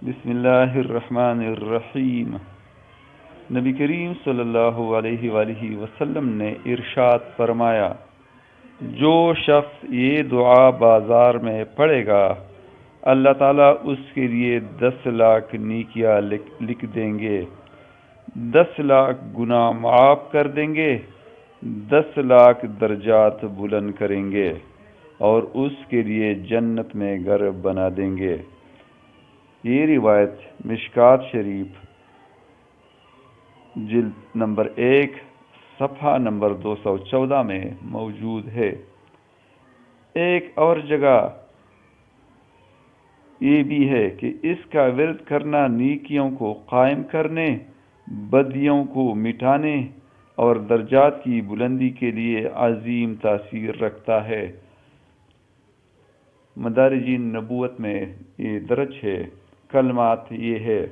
بسم اللہ الرحمن الرحیم۔ نبی کریم صلی اللہ علیہ وآلہ وسلم نے ارشاد فرمایا، جو شخص یہ دعا بازار میں پڑھے گا اللہ تعالیٰ اس کے لیے 10 لاکھ نیکیاں لکھ دیں گے، 10 لاکھ گناہ معاف کر دیں گے، 10 لاکھ درجات بلند کریں گے اور اس کے لیے جنت میں گھر بنا دیں گے۔ یہ روایت مشکوٰۃ شریف جلد نمبر 1 صفحہ نمبر 214 میں موجود ہے۔ ایک اور جگہ یہ بھی ہے کہ اس کا ورد کرنا نیکیوں کو قائم کرنے، بدیوں کو مٹانے اور درجات کی بلندی کے لیے عظیم تاثیر رکھتا ہے۔ مدارج نبوت میں یہ درج ہے۔ کلمات یہ ہے: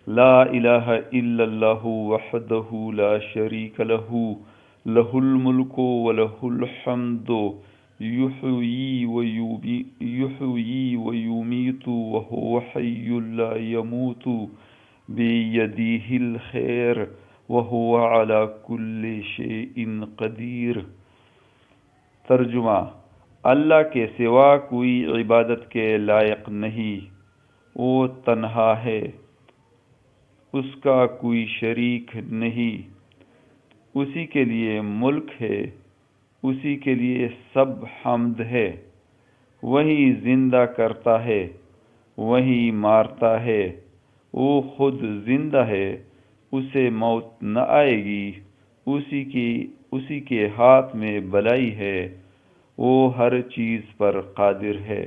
لا الہ الا اللہ وحدہ لا شریک لہ، لہ الملک ولہ الحمد، یحیی ویمیت وہو حی لا یموت، بیدہ الخیر وہو علی کل شیء قدیر۔ ترجمہ: اللہ کے سوا کوئی عبادت کے لائق نہیں، وہ تنہا ہے، اس کا کوئی شریک نہیں، اسی کے لیے ملک ہے، اسی کے لیے سب حمد ہے۔ وہی زندہ کرتا ہے، وہی مارتا ہے، وہ خود زندہ ہے، اسے موت نہ آئے گی، اسی کے ہاتھ میں بھلائی ہے، وہ ہر چیز پر قادر ہے۔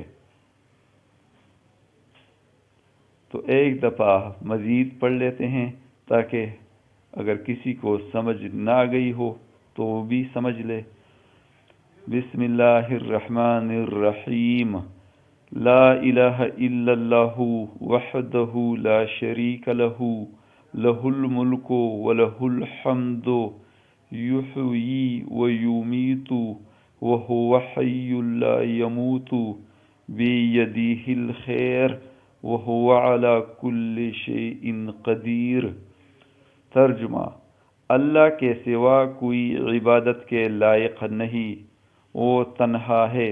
تو ایک دفعہ مزید پڑھ لیتے ہیں تاکہ اگر کسی کو سمجھ نہ گئی ہو تو وہ بھی سمجھ لے۔ بسم اللہ الرحمن الرحیم۔ لا الہ الا اللہ وحدہ لا شریک لہ، لہ الملک ولہ الحمد، یحیی ویمیت وہو حی لا یموت، بیدہ الخیر وہو علی کل شیء قدیر۔ ترجمہ: اللہ کے سوا کوئی عبادت کے لائق نہیں، وہ تنہا ہے،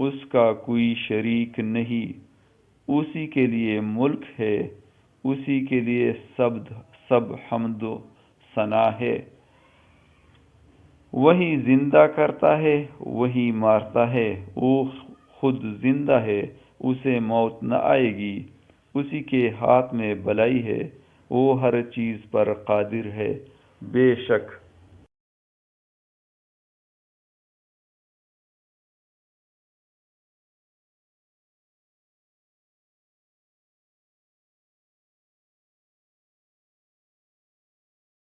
اس کا کوئی شریک نہیں، اسی کے لیے ملک ہے، اسی کے لیے سب حمد و ثنا ہے۔ وہی زندہ کرتا ہے، وہی مارتا ہے، وہ خود زندہ ہے، اسے موت نہ آئے گی، اسی کے ہاتھ میں بھلائی ہے، وہ ہر چیز پر قادر ہے۔ بے شک